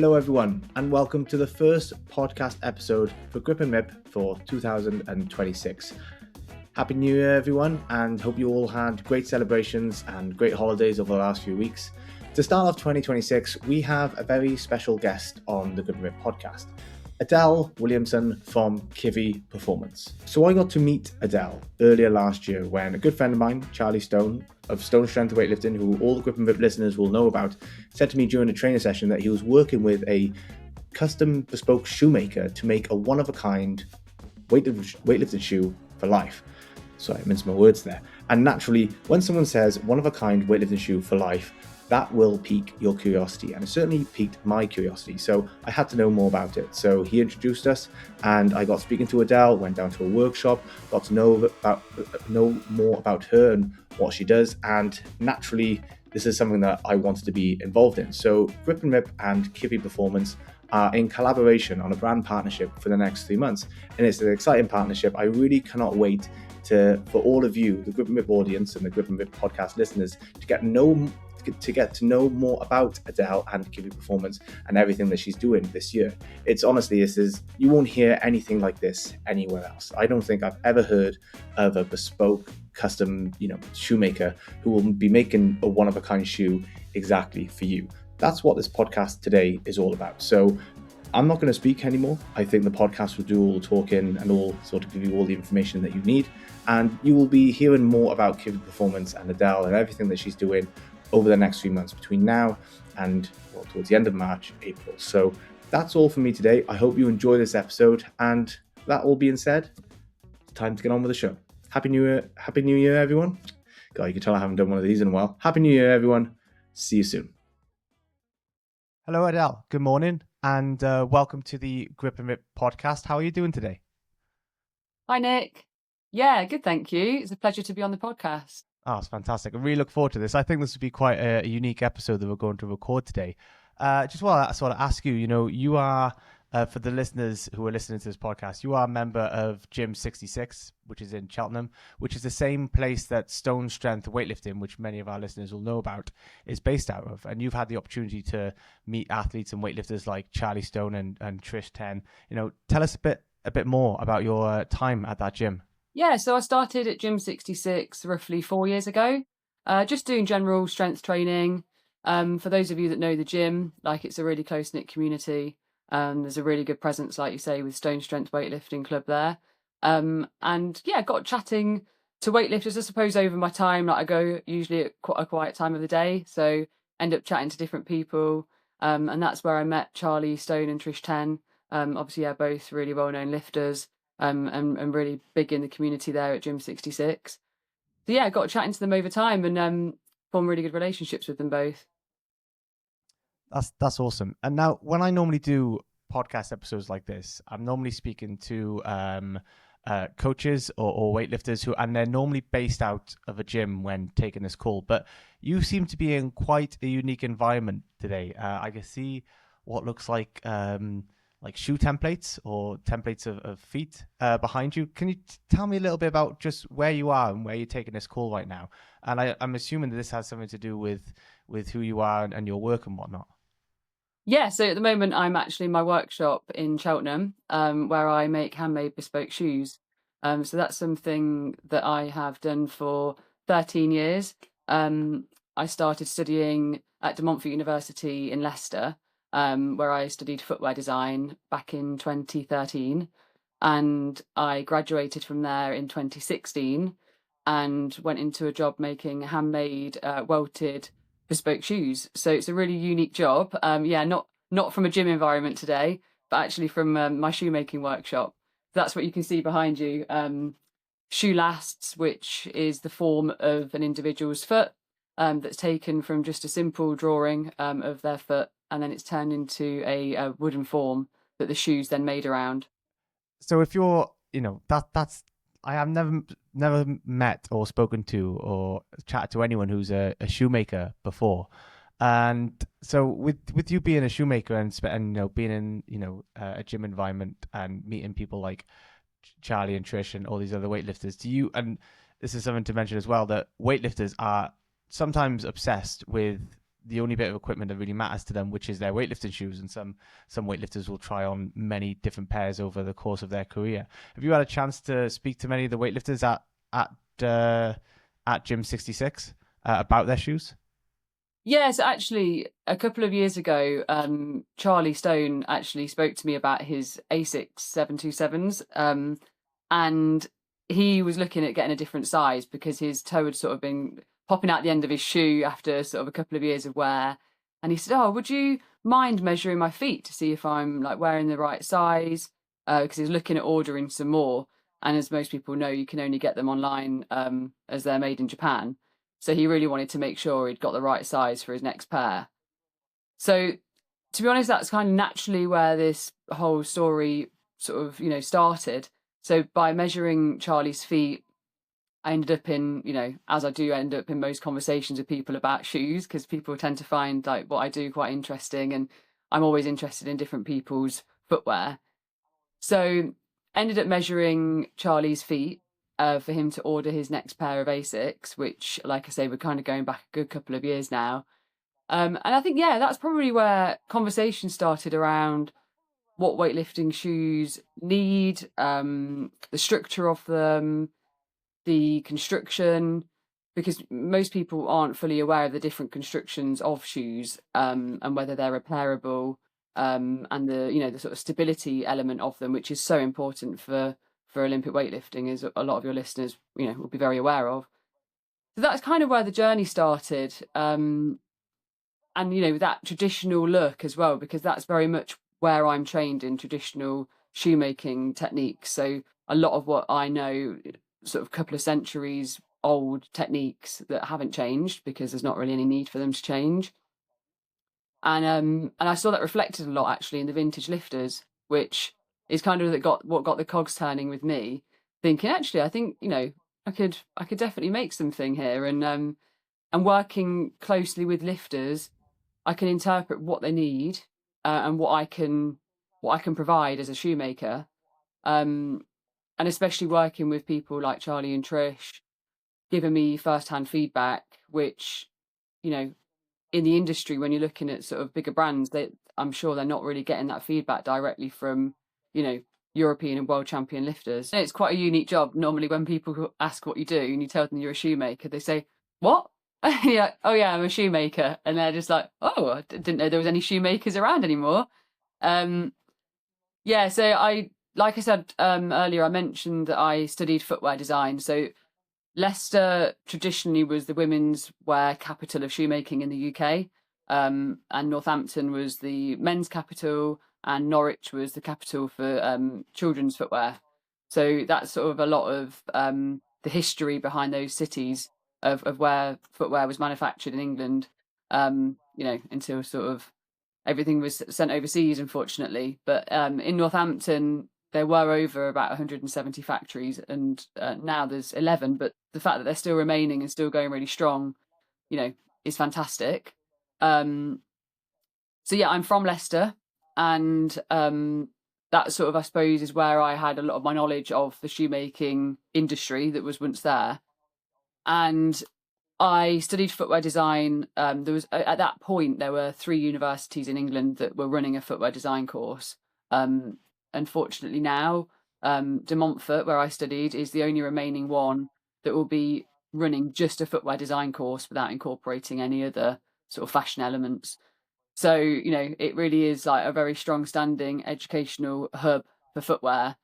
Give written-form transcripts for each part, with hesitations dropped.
Hello everyone, and welcome to the first podcast episode for Grip and Rip for 2026. Happy New Year everyone, and hope you all had great celebrations and great holidays over the last few weeks. To start off 2026, we have a very special guest on the Grip and Rip podcast, Adele Williamson from KIVI Performance. So I got to meet Adele earlier last year when a good friend of mine, Charlie Stone, of Stone Strength Weightlifting, who all the Grip and Rip listeners will know about, said to me during a training session that he was working with a custom bespoke shoemaker to make a one-of-a-kind weightlifted shoe for life. Sorry, I minced my words there. And naturally, when someone says one-of-a-kind weightlifted shoe for life, that will pique your curiosity, and it certainly piqued my curiosity. So I had to know more about it. So he introduced us, and I got speaking to Adele, went down to a workshop, got to know more about her and what she does, and naturally, this is something that I wanted to be involved in. So Grip and Rip and KIVI Performance are in collaboration on a brand partnership for the next 3 months, and it's an exciting partnership. I really cannot wait for all of you, the Grip and Rip audience and the Grip and Rip podcast listeners, to get to know more about Adele and KIVI Performance and everything that she's doing this year. It's honestly, you won't hear anything like this anywhere else. I don't think I've ever heard of a bespoke custom, shoemaker who will be making a one-of-a-kind shoe exactly for you. That's what this podcast today is all about. So I'm not going to speak anymore. I think the podcast will do all the talking and all sort of give you all the information that you need. And you will be hearing more about KIVI Performance and Adele and everything that she's doing over the next 3 months between now and towards the end of March, April. So that's all for me today. I hope you enjoy this episode. And that all being said, it's time to get on with the show. Happy New Year, everyone. God, you can tell I haven't done one of these in a while. Happy New Year, everyone. See you soon. Hello, Adele. Good morning. And welcome to the Grip and Rip podcast. How are you doing today? Hi, Nick. Yeah, good, thank you. It's a pleasure to be on the podcast. Oh, it's fantastic. I really look forward to this. I think this would be quite a unique episode that we're going to record today. Just want to sort of ask you, you are, for the listeners who are listening to this podcast, you are a member of Gym 66, which is in Cheltenham, which is the same place that Stone Strength Weightlifting, which many of our listeners will know about, is based out of. And you've had the opportunity to meet athletes and weightlifters like Charlie Stone and Trish 10. Tell us a bit more about your time at that gym. Yeah, so I started at Gym 66 roughly 4 years ago, just doing general strength training. For those of you that know the gym, it's a really close-knit community. There's a really good presence, like you say, with Stone Strength Weightlifting Club there. And yeah, got chatting to weightlifters, I suppose, over my time. I go usually at quite a quiet time of the day, so end up chatting to different people. And that's where I met Charlie Stone and Trish 10. Obviously, yeah, both really well-known lifters. And really big in the community there at Gym 66. So yeah, got chatting to them over time and formed really good relationships with them both. That's awesome. And now, when I normally do podcast episodes like this, I'm normally speaking to coaches or weightlifters and they're normally based out of a gym when taking this call. But you seem to be in quite a unique environment today. I can see what looks like shoe templates or templates of feet behind you. Can you tell me a little bit about just where you are and where you're taking this call right now? And I'm assuming that this has something to do with who you are and your work and whatnot. Yeah, so at the moment I'm actually in my workshop in Cheltenham where I make handmade bespoke shoes. So that's something that I have done for 13 years. I started studying at De Montfort University in Leicester, where I studied footwear design back in 2013, and I graduated from there in 2016 and went into a job making handmade welted bespoke shoes. So it's a really unique job. Not from a gym environment today, but actually from my shoemaking workshop. That's what you can see behind you. Shoe lasts, which is the form of an individual's foot that's taken from just a simple drawing of their foot, and then it's turned into a wooden form that the shoe's then made around. So if you're, that's I have never met or spoken to or chatted to anyone who's a shoemaker before. And so with you being a shoemaker and being in a gym environment and meeting people like Charlie and Trish and all these other weightlifters, and this is something to mention as well, that weightlifters are sometimes obsessed with the only bit of equipment that really matters to them, which is their weightlifting shoes. And some weightlifters will try on many different pairs over the course of their career. Have you had a chance to speak to many of the weightlifters at Gym 66 about their shoes? Yes, actually, a couple of years ago, Charlie Stone actually spoke to me about his Asics 727s, and he was looking at getting a different size because his toe had sort of been popping out the end of his shoe after sort of a couple of years of wear. And he said, "Oh, would you mind measuring my feet to see if I'm like wearing the right size?" Because he's looking at ordering some more. And as most people know, you can only get them online as they're made in Japan. So he really wanted to make sure he'd got the right size for his next pair. So to be honest, that's kind of naturally where this whole story sort of, started. So by measuring Charlie's feet, I ended up in, as I do end up in most conversations with people about shoes, because people tend to find like what I do quite interesting, and I'm always interested in different people's footwear. So ended up measuring Charlie's feet for him to order his next pair of Asics, which, like I say, we're kind of going back a good couple of years now. And I think, that's probably where conversation started around what weightlifting shoes need, the structure of them, the construction, because most people aren't fully aware of the different constructions of shoes, and whether they're repairable, and the sort of stability element of them, which is so important for Olympic weightlifting, as a lot of your listeners will be very aware of. So that's kind of where the journey started, and that traditional look as well, because that's very much where I'm trained in traditional shoemaking techniques. So a lot of what I know, sort of a couple of centuries old techniques that haven't changed because there's not really any need for them to change. And I saw that reflected a lot actually in the vintage lifters, which is kind of what got the cogs turning with me, thinking actually I think I could definitely make something here, and working closely with lifters, I can interpret what they need, and what I can provide as a shoemaker, and especially working with people like Charlie and Trish, giving me first-hand feedback, which in the industry, when you're looking at sort of bigger brands, I'm sure they're not really getting that feedback directly from European and world champion lifters. And it's quite a unique job. Normally when people ask what you do and you tell them you're a shoemaker, they say, "What?" Yeah, "Oh yeah, I'm a shoemaker," and they're just like, "Oh, I didn't know there was any shoemakers around anymore." So like I said earlier, I mentioned that I studied footwear design. So Leicester traditionally was the women's wear capital of shoemaking in the UK, and Northampton was the men's capital, and Norwich was the capital for children's footwear. So that's sort of a lot of the history behind those cities of where footwear was manufactured in England, until sort of everything was sent overseas, unfortunately. But in Northampton, there were over about 170 factories, and now there's 11. But the fact that they're still remaining and still going really strong, is fantastic. I'm from Leicester, and that sort of, I suppose, is where I had a lot of my knowledge of the shoemaking industry that was once there. And I studied footwear design. There was at that point there were 3 universities in England that were running a footwear design course. Unfortunately now, De Montfort, where I studied, is the only remaining one that will be running just a footwear design course without incorporating any other sort of fashion elements. So, it really is like a very strong standing educational hub for footwear.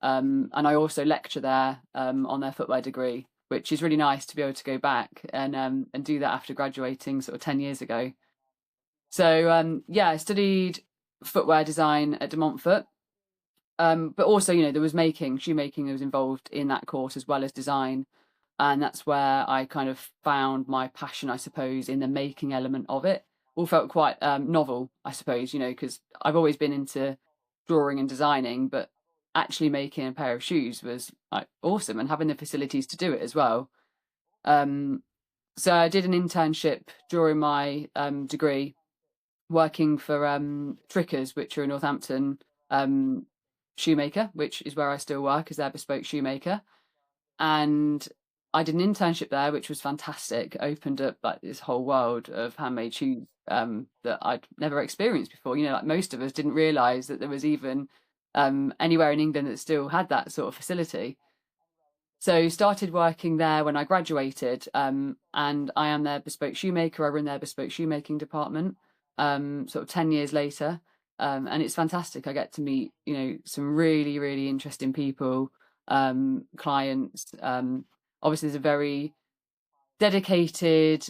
And I also lecture there on their footwear degree, which is really nice to be able to go back and do that after graduating sort of 10 years ago. So, I studied footwear design at De Montfort. But also, there was shoemaking was involved in that course as well as design. And that's where I kind of found my passion, I suppose, in the making element of it. All felt quite novel, I suppose, because I've always been into drawing and designing, but actually making a pair of shoes was like awesome, and having the facilities to do it as well. So I did an internship during my degree, working for Trickers, which are a Northampton shoemaker, which is where I still work as their bespoke shoemaker. And I did an internship there, which was fantastic. It opened up like this whole world of handmade shoes that I'd never experienced before. You know, like most of us didn't realise that there was even anywhere in England that still had that sort of facility. So started working there when I graduated, and I am their bespoke shoemaker. I run their bespoke shoemaking department. Sort of 10 years later, and it's fantastic. I get to meet, you know, some really really interesting people, clients. Obviously, there's a very dedicated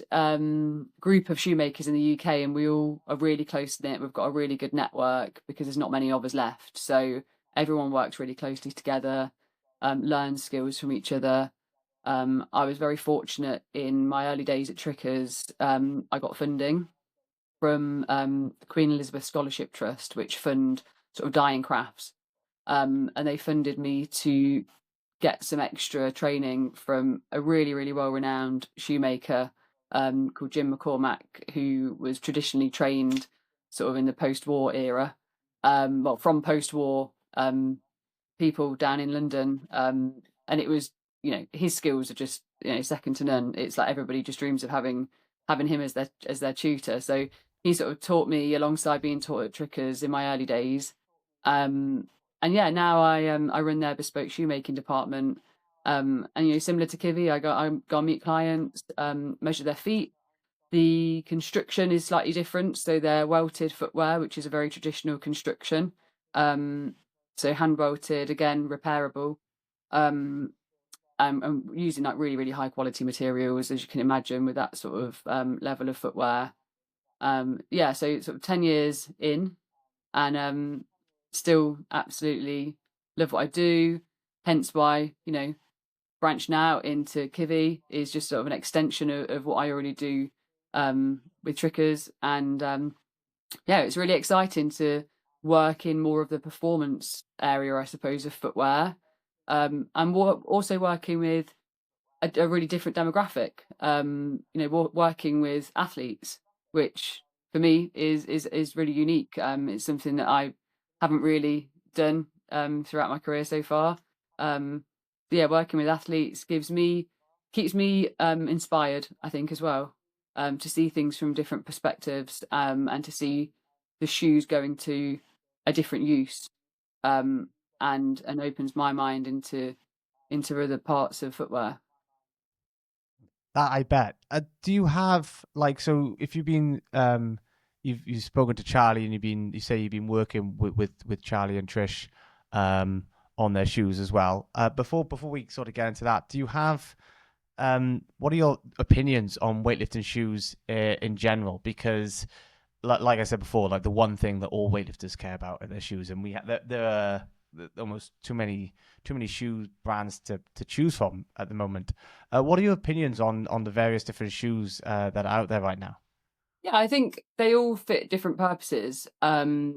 group of shoemakers in the UK, and we all are really close knit. We've got a really good network because there's not many of us left. So everyone works really closely together, learns skills from each other. I was very fortunate in my early days at Trickers. I got funding from the Queen Elizabeth Scholarship Trust, which fund sort of dying crafts. And they funded me to get some extra training from a really, really well-renowned shoemaker called Jim McCormack, who was traditionally trained sort of in the post-war era. Well, from post-war people down in London, and it was, you know, his skills are just, you know, second to none. It's like everybody just dreams of having him as their tutor. So he sort of taught me alongside being taught at Trickers in my early days. And yeah, now I run their bespoke shoemaking department. And you know, similar to KIVI, I go meet clients, measure their feet. The construction is slightly different, so they're welted footwear, which is a very traditional construction. So hand welted, again, repairable. And using like really really high quality materials, as you can imagine, with that sort of level of footwear. Yeah, so sort of 10 years in, and still absolutely love what I do. Hence why, you know, branching out into KIVI is just sort of an extension of what I already do with Trickers. And yeah, it's really exciting to work in more of the performance area, I suppose, of footwear. And also working with a really different demographic. You know, working with athletes, which for me is really unique. It's something that I haven't really done throughout my career so far. Yeah, working with athletes keeps me inspired, I think, as well, to see things from different perspectives, and to see the shoes going to a different use, and opens my mind into other parts of footwear. That I bet. Do you have like, so if you've been you've spoken to Charlie, and you say you've been working with Charlie and Trish on their shoes as well. Before we sort of get into that, do you have what are your opinions on weightlifting shoes in general? Because like I said before, like the one thing that all weightlifters care about are their shoes, and there are almost too many shoe brands to choose from at the moment. What are your opinions on the various different shoes that are out there right now? Yeah, I think they all fit different purposes. I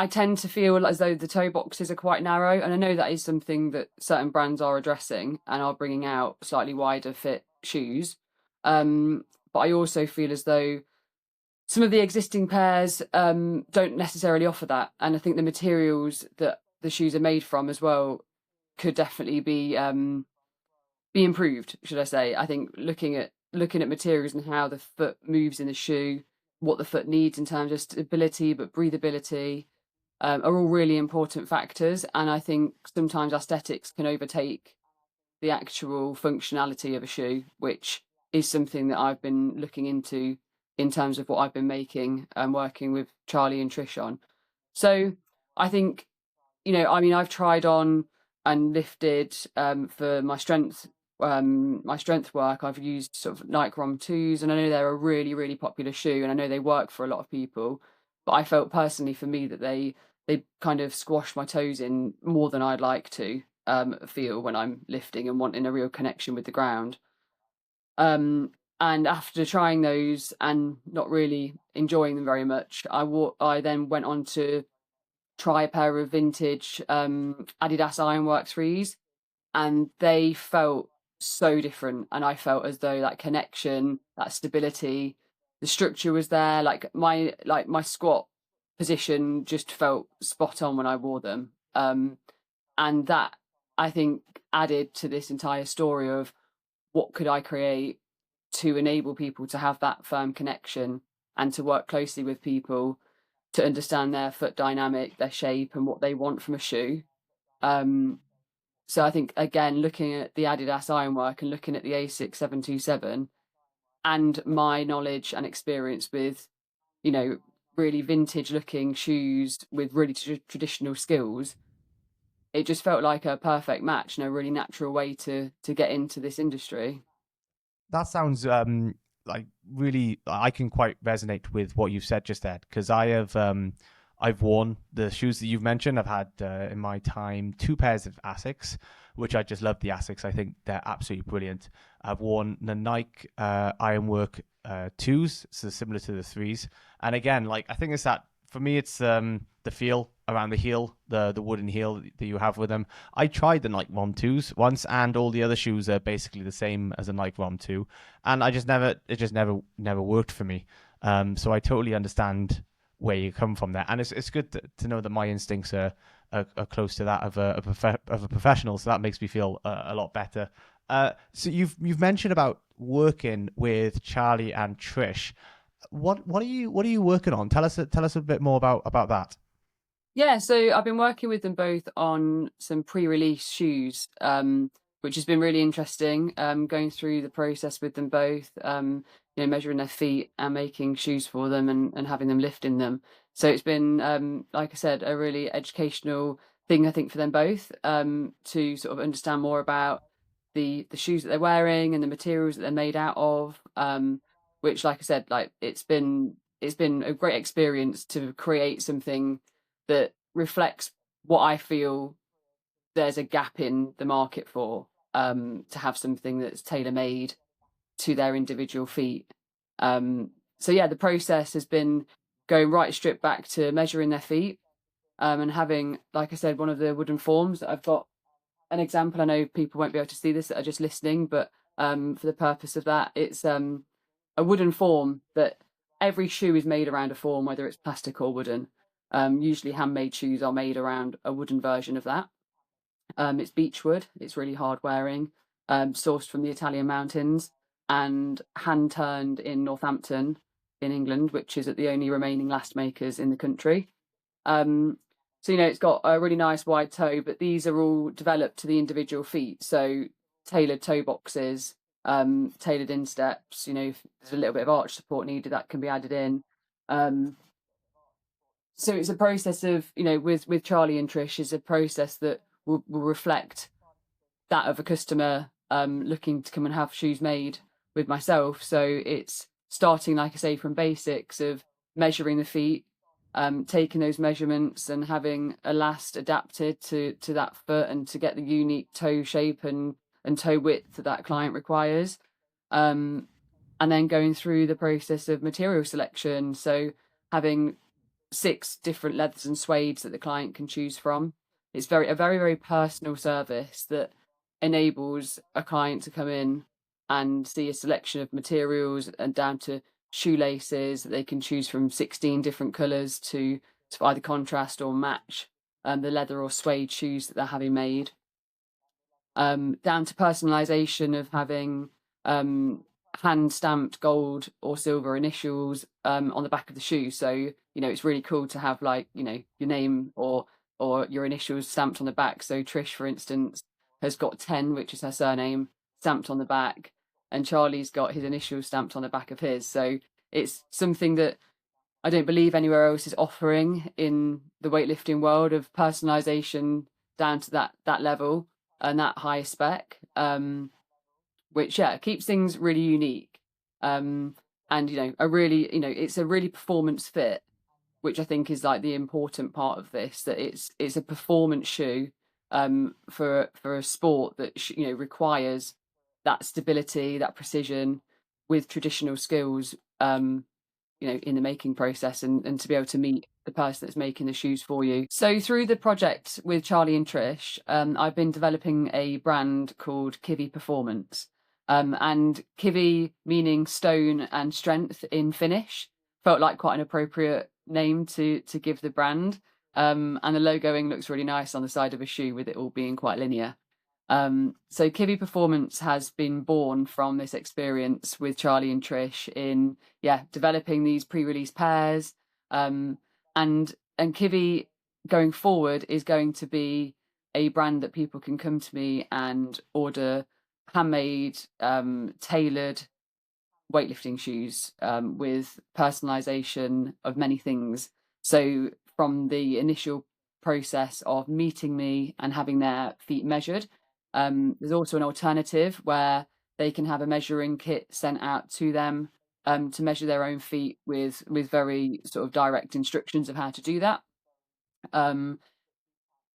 tend to feel as though the toe boxes are quite narrow, and I know that is something that certain brands are addressing and are bringing out slightly wider fit shoes. But I also feel as though some of the existing pairs don't necessarily offer that, and I think the materials that the shoes are made from as well could definitely be improved, should I say. I think looking at materials and how the foot moves in the shoe, what the foot needs in terms of stability but breathability, are all really important factors. And I think sometimes aesthetics can overtake the actual functionality of a shoe, which is something that I've been looking into in terms of what I've been making and working with Charlie and Trish on. So I think, you know, I mean, I've tried on and lifted for my strength work. I've used sort of Nike 2s, and I know they're a really really popular shoe, and I know they work for a lot of people. But I felt personally for me that they kind of squash my toes in more than I'd like to feel when I'm lifting and wanting a real connection with the ground. And after trying those and not really enjoying them very much, I then went on to try a pair of vintage Adidas Ironwork 3s, and they felt so different. And I felt as though that connection, that stability, the structure was there. Like my squat position just felt spot on when I wore them. And that, I think, added to this entire story of what could I create to enable people to have that firm connection and to work closely with people to understand their foot dynamic, their shape, and what they want from a shoe. Um, so I think, again, looking at the Adidas Ironwork and looking at the ASICS 727 and my knowledge and experience with, really vintage looking shoes with really traditional skills, it just felt like a perfect match and a really natural way to get into this industry. That sounds like really. I can quite resonate with what you've said just there, because I've worn the shoes that you've mentioned. I've had in my time 2 pairs of Asics, which I just love the Asics. I think they're absolutely brilliant. I've worn the Nike Ironwork 2s, so similar to the 3s. And again, like, I think it's that, for me, it's the feel around the heel, the wooden heel that you have with them. I tried the Nike ROM 2s once, and all the other shoes are basically the same as a Nike ROM 2, and it just never worked for me. So I totally understand where you come from there, and it's good to know that my instincts are close to that of a professional. So that makes me feel a lot better. So you've mentioned about working with Charlie and Trish. What are you working on? Tell us a bit more about that. Yeah, so I've been working with them both on some pre-release shoes, which has been really interesting. Going through the process with them both, measuring their feet and making shoes for them and having them lift in them. So it's been, like I said, a really educational thing, I think, for them both, to sort of understand more about the shoes that they're wearing and the materials that they're made out of. Which, like I said, like it's been a great experience to create something that reflects what I feel there's a gap in the market for, to have something that's tailor-made to their individual feet. So yeah, the process has been going right straight back to measuring their feet, and having, like I said, one of the wooden forms that I've got an example. I know people won't be able to see this that are just listening, but for the purpose of that, it's a wooden form that every shoe is made around a form, whether it's plastic or wooden. Usually handmade shoes are made around a wooden version of that. It's beechwood, it's really hard wearing, sourced from the Italian mountains and hand turned in Northampton in England, which is at the only remaining last makers in the country. So, it's got a really nice wide toe, but these are all developed to the individual feet. So tailored toe boxes, tailored insteps, if there's a little bit of arch support needed, that can be added in. So it's a process of, with Charlie and Trish, is a process that will reflect that of a customer looking to come and have shoes made with myself. So it's starting, like I say, from basics of measuring the feet, taking those measurements and having a last adapted to that foot and to get the unique toe shape and toe width that client requires. And then going through the process of material selection. So having 6 different leathers and suedes that the client can choose from. It's a very, very personal service that enables a client to come in and see a selection of materials and down to shoelaces that they can choose from 16 different colours to either contrast or match the leather or suede shoes that they're having made. Down to personalisation of having hand stamped gold or silver initials on the back of the shoe. So it's really cool to have, like, your name or your initials stamped on the back. So Trish, for instance, has got 10, which is her surname, stamped on the back, and Charlie's got his initials stamped on the back of his. So it's something that I don't believe anywhere else is offering in the weightlifting world, of personalisation down to that level and that high spec. Which keeps things really unique, and it's a really performance fit, which I think is like the important part of this, that it's a performance shoe for a sport that requires that stability, that precision with traditional skills, in the making process, and to be able to meet the person that's making the shoes for you. So through the project with Charlie and Trish, I've been developing a brand called KIVI Performance. And KIVI, meaning stone and strength in Finnish, felt like quite an appropriate name to give the brand. And the logoing looks really nice on the side of a shoe, with it all being quite linear. So KIVI Performance has been born from this experience with Charlie and Trish in developing these pre-release pairs, and KIVI going forward is going to be a brand that people can come to me and order handmade, tailored weightlifting shoes with personalization of many things. So from the initial process of meeting me and having their feet measured, there's also an alternative where they can have a measuring kit sent out to them to measure their own feet with very sort of direct instructions of how to do that. And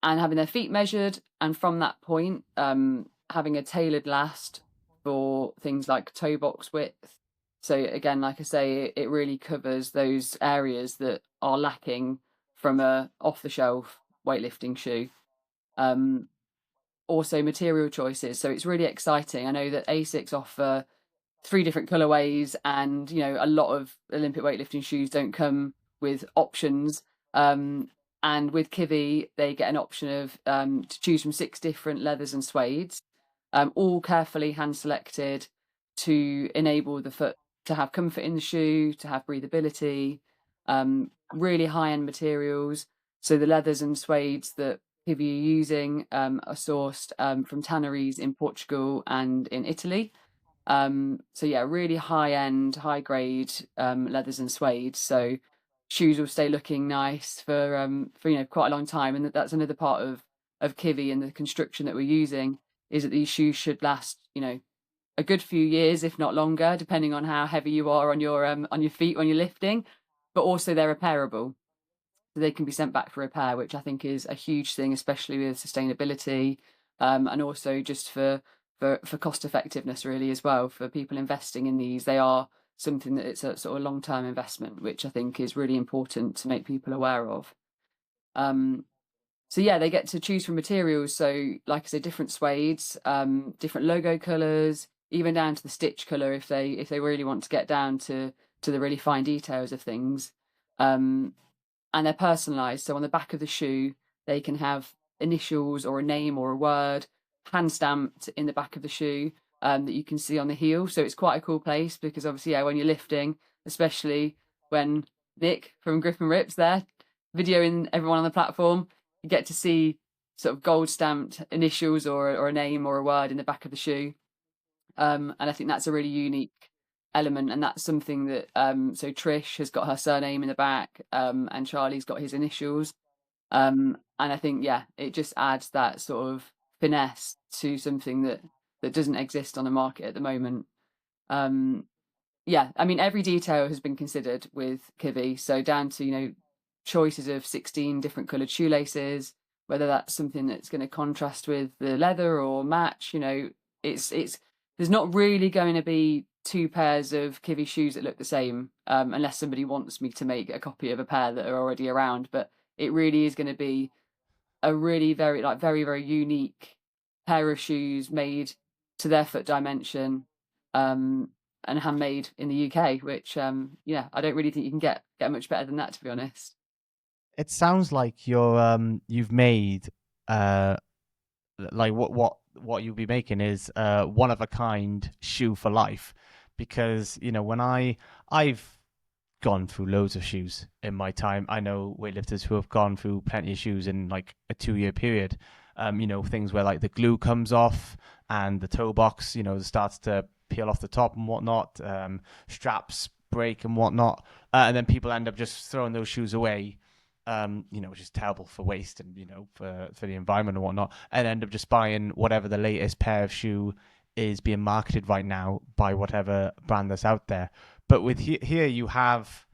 having their feet measured, and from that point, having a tailored last for things like toe box width. So again, like I say, it really covers those areas that are lacking from a off-the-shelf weightlifting shoe. Also material choices. So it's really exciting. I know that ASICS offer 3 different colorways, and a lot of Olympic weightlifting shoes don't come with options. And with KIVI, they get an option of to choose from 6 different leathers and suedes, all carefully hand selected to enable the foot to have comfort in the shoe, to have breathability, really high-end materials. So the leathers and suedes that KIVI are using are sourced from tanneries in Portugal and in Italy. So yeah, really high-end, high-grade leathers and suedes. So shoes will stay looking nice for quite a long time, and that's another part of KIVI and the construction that we're using, is that these shoes should last a good few years, if not longer, depending on how heavy you are on your feet when you're lifting. But also they're repairable, so they can be sent back for repair, which I think is a huge thing, especially with sustainability, and also just for cost effectiveness really as well, for people investing in these. They are something that it's a sort of long-term investment, which I think is really important to make people aware of. So yeah, they get to choose from materials. So like I said, different suedes, different logo colors, even down to the stitch color if they really want to get down to the really fine details of things. And they're personalized. So on the back of the shoe, they can have initials or a name or a word hand stamped in the back of the shoe that you can see on the heel. So it's quite a cool place, because obviously, when you're lifting, especially when Nick from Grip and Rips there videoing everyone on the platform, you get to see sort of gold stamped initials or a name or a word in the back of the shoe. And I think that's a really unique element, and that's something that so Trish has got her surname in the back, and Charlie's got his initials, and I think it just adds that sort of finesse to something that doesn't exist on the market at the moment. I mean, every detail has been considered with KIVI, so down to choices of 16 different coloured shoelaces, whether that's something that's going to contrast with the leather or match. It's there's not really going to be 2 pairs of KIVI shoes that look the same, unless somebody wants me to make a copy of a pair that are already around. But it really is going to be a really very very unique pair of shoes made to their foot dimension, and handmade in the UK, which I don't really think you can get much better than that, to be honest. It sounds like you've made like what you'll be making is one of a kind shoe for life, because when I've gone through loads of shoes in my time. I know weightlifters who have gone through plenty of shoes in like a 2-year period. Things where like the glue comes off and the toe box starts to peel off the top and whatnot, straps break and whatnot, and then people end up just throwing those shoes away, which is terrible for waste and for the environment and whatnot, and end up just buying whatever the latest pair of shoe is being marketed right now by whatever brand that's out there. But with here you have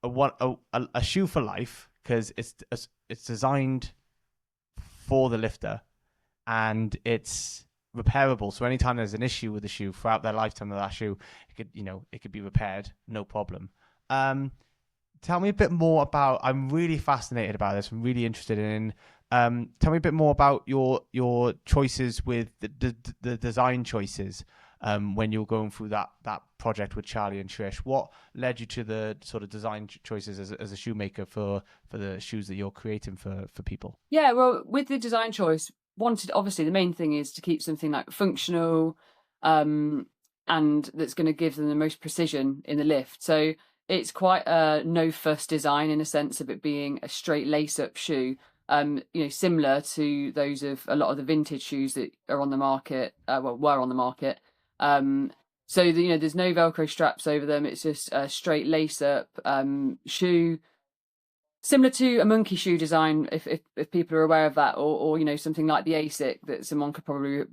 a shoe for life, because it's designed for the lifter and it's repairable. So anytime there's an issue with the shoe throughout their lifetime of that shoe, it could be repaired, no problem. Tell me a bit more about. I'm really fascinated about this. I'm really interested in. Tell me a bit more about your choices with the design choices when you're going through that project with Charlie and Trish. What led you to the sort of design choices as a shoemaker for the shoes that you're creating for people? Yeah, well, with the design choice, wanted, obviously the main thing is to keep something like functional, and that's going to give them the most precision in the lift. So it's quite a no fuss design in a sense of it being a straight lace up shoe. Similar to those of a lot of the vintage shoes that are on the market, were on the market. There's no Velcro straps over them. It's just a straight lace up shoe, similar to a monkey shoe design, if people are aware of that, or something like the ASIC that someone could probably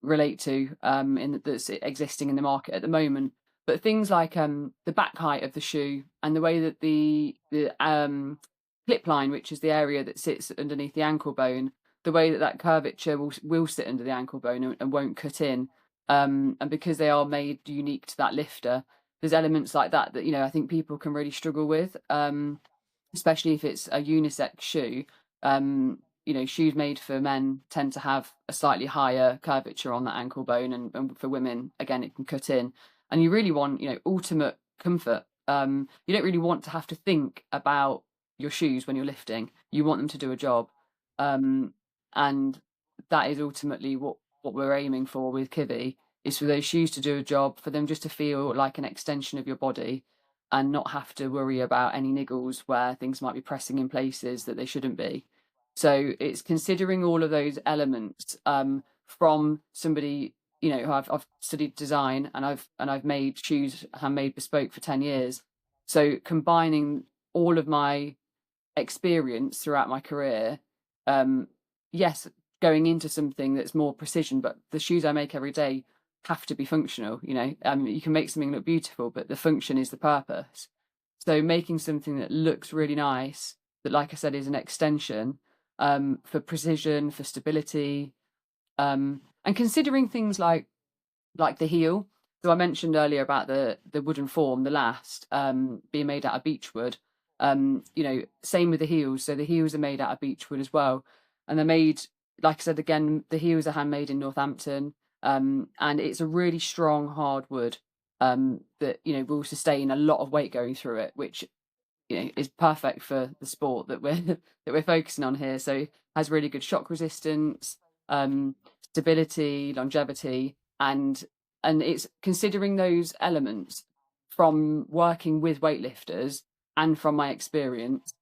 relate to, that's existing in the market at the moment. But things like the back height of the shoe and the way that the clip line, which is the area that sits underneath the ankle bone, the way that curvature will sit under the ankle bone and won't cut in, and because they are made unique to that lifter, there's elements like that I think people can really struggle with, especially if it's a unisex shoe. Shoes made for men tend to have a slightly higher curvature on that ankle bone, and for women, again, it can cut in. And you really want, ultimate comfort. You don't really want to have to think about your shoes when you're lifting. You want them to do a job. And that is ultimately what we're aiming for with KIVI, is for those shoes to do a job, for them just to feel like an extension of your body and not have to worry about any niggles where things might be pressing in places that they shouldn't be. So it's considering all of those elements, from somebody, who I've studied design and I've made shoes, handmade bespoke for 10 years. So combining all of my experience throughout my career, yes, going into something that's more precision, but the shoes I make every day have to be functional. You can make something look beautiful, but the function is the purpose. So making something that looks really nice, that, like I said, is an extension, for precision, for stability, and considering things like the heel. So I mentioned earlier about the wooden form, the last, being made out of beechwood. Same with the heels. So the heels are made out of beechwood as well, and they're made, like I said, again, the heels are handmade in Northampton, and it's a really strong, hard wood, that will sustain a lot of weight going through it, which is perfect for the sport that we're focusing on here. So it has really good shock resistance, stability, longevity, and it's considering those elements from working with weightlifters and from my experience,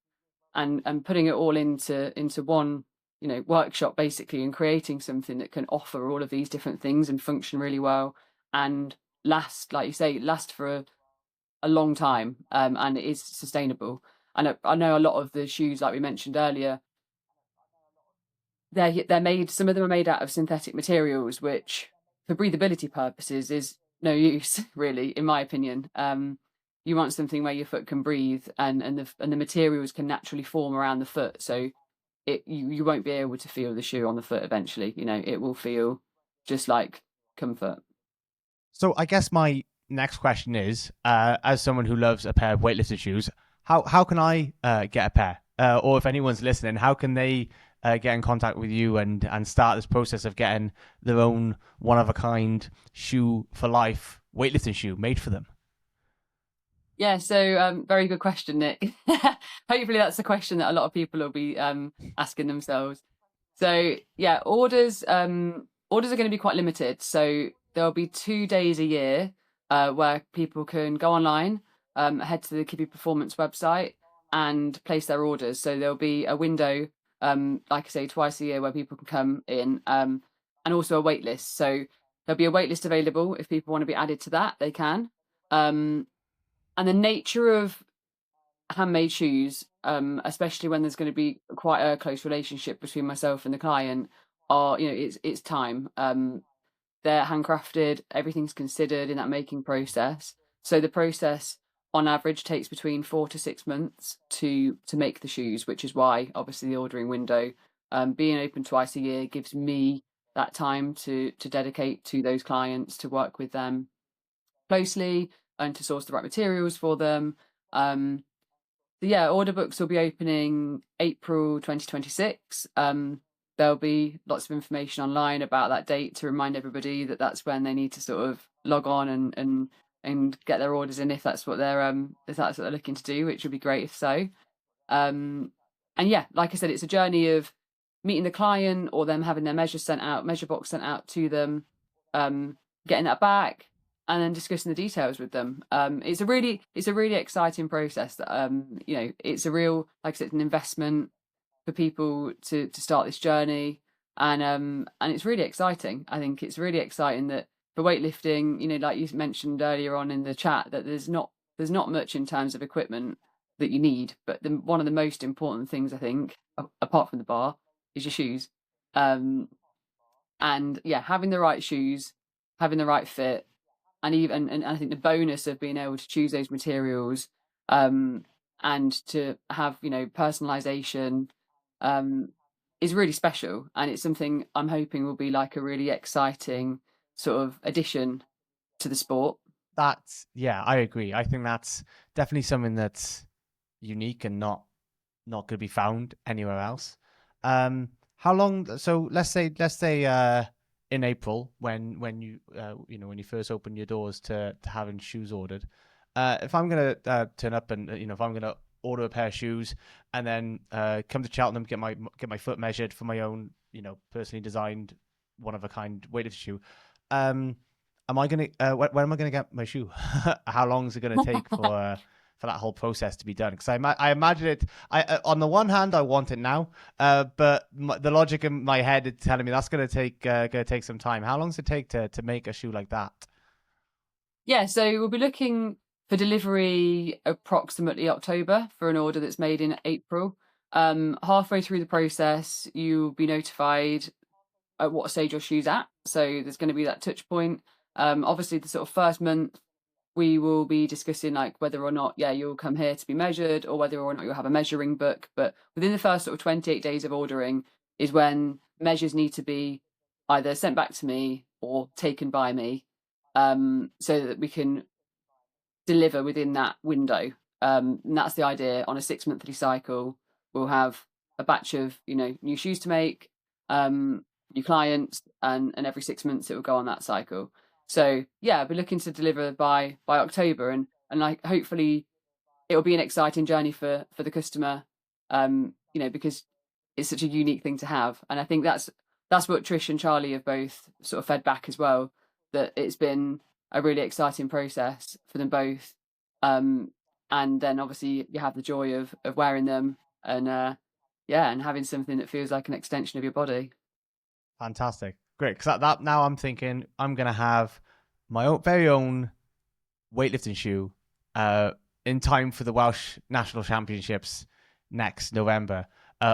and putting it all into one workshop basically, and creating something that can offer all of these different things and function really well and last, like you say, for a long time, and it is sustainable. And I know a lot of the shoes, like we mentioned earlier, they're made, some of them are made out of synthetic materials, which for breathability purposes is no use really, in my opinion. You want something where your foot can breathe, and the materials can naturally form around the foot, so you won't be able to feel the shoe on the foot eventually. It will feel just like comfort. So I guess my next question is, as someone who loves a pair of weightlifting shoes, how can I get a pair? Or if anyone's listening, how can they get in contact with you and start this process of getting their own one-of-a-kind shoe for life weightlifting shoe made for them? Yeah, so very good question, Nick. Hopefully that's a question that a lot of people will be asking themselves. So yeah, orders are going to be quite limited. So there'll be 2 days a year where people can go online, head to the KIVI Performance website and place their orders. So there'll be a window, like I say, twice a year where people can come in, and also a wait list. So there'll be a wait list available. If people want to be added to that, they can. And the nature of handmade shoes, especially when there's going to be quite a close relationship between myself and the client, it's time. They're handcrafted, everything's considered in that making process. So the process on average takes between 4 to 6 months to make the shoes, which is why obviously the ordering window, being open twice a year, gives me that time to dedicate to those clients, to work with them closely and to source the right materials for them. Order books will be opening April 2026. There'll be lots of information online about that date to remind everybody that that's when they need to sort of log on and get their orders in, if that's what they're looking to do, which would be great if so. And yeah, like I said, it's a journey of meeting the client or them having their measure box sent out to them, getting that back, and then discussing the details with them. It's a really exciting process that, it's a real, like I said, an investment for people to start this journey. And it's really exciting. I think it's really exciting that for weightlifting, like you mentioned earlier on in the chat, that there's not much in terms of equipment that you need, but one of the most important things, I think, apart from the bar, is your shoes. And yeah, having the right shoes, having the right fit, and I think the bonus of being able to choose those materials, and to have personalization, is really special, and it's something I'm hoping will be like a really exciting sort of addition to the sport. I agree. I think that's definitely something that's unique and not going to be found anywhere else. How long? So let's say in April, when you when you first open your doors to having shoes ordered, if I'm gonna turn up and if I'm gonna order a pair of shoes and then come to Cheltenham, get my foot measured for my own personally designed one of a kind weightlifting shoe, am I gonna when am I gonna get my shoe? How long is it gonna take for that whole process to be done? Because I imagine it. On the one hand, I want it now, but the logic in my head is telling me that's gonna take some time. How long does it take to make a shoe like that? Yeah, so we'll be looking for delivery approximately October for an order that's made in April. Halfway through the process, you'll be notified at what stage your shoe's at. So there's going to be that touch point. Obviously, the sort of first month, we will be discussing like whether or not, you'll come here to be measured or whether or not you'll have a measuring book. But within the first sort of 28 days of ordering is when measures need to be either sent back to me or taken by me, so that we can deliver within that window. And that's the idea. On a 6-monthly cycle, we'll have a batch of new shoes to make, new clients, and every 6 months it will go on that cycle. So yeah, we're looking to deliver by October, and like hopefully it will be an exciting journey for the customer, because it's such a unique thing to have. And I think that's what Trish and Charlie have both sort of fed back as well, that it's been a really exciting process for them both. And then obviously you have the joy of wearing them and and having something that feels like an extension of your body. Fantastic. Great. Because that now I'm thinking I'm going to have my very own weightlifting shoe in time for the Welsh National Championships next November.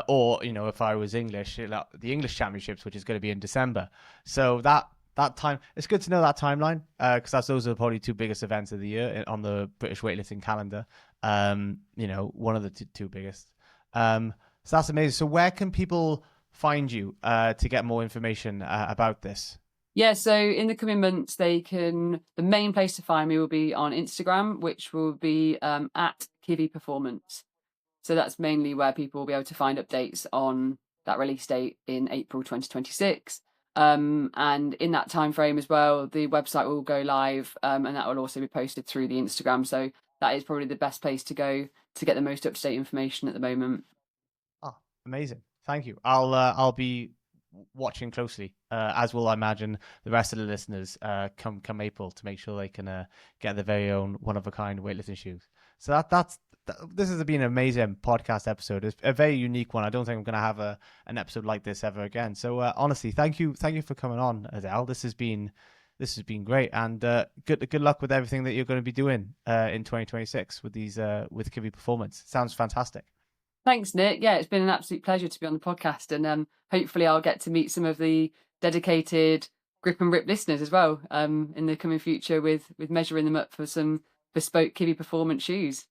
Or, if I was English, the English Championships, which is going to be in December. So that time, it's good to know that timeline, because those are probably two biggest events of the year on the British weightlifting calendar. One of the two biggest. So that's amazing. So where can people find you to get more information about this? Yeah, so in the coming months, the main place to find me will be on Instagram, which will be at KIVI Performance. So that's mainly where people will be able to find updates on that release date in April 2026. And in that time frame as well, the website will go live, and that will also be posted through the Instagram. So that is probably the best place to go to get the most up-to-date information at the moment. Oh, amazing. Thank you. I'll be watching closely, as will I imagine the rest of the listeners, come April, to make sure they can get their very own one-of-a-kind weightlifting shoes. So this has been an amazing podcast episode. It's a very unique one. I don't think I'm going to have an episode like this ever again. So honestly, thank you for coming on, Adele. This has been great, and good luck with everything that you're going to be doing in 2026 with with KIVI Performance. Sounds fantastic. Thanks, Nick. Yeah, it's been an absolute pleasure to be on the podcast, and hopefully I'll get to meet some of the dedicated Grip and Rip listeners as well in the coming future with measuring them up for some bespoke KIVI Performance shoes.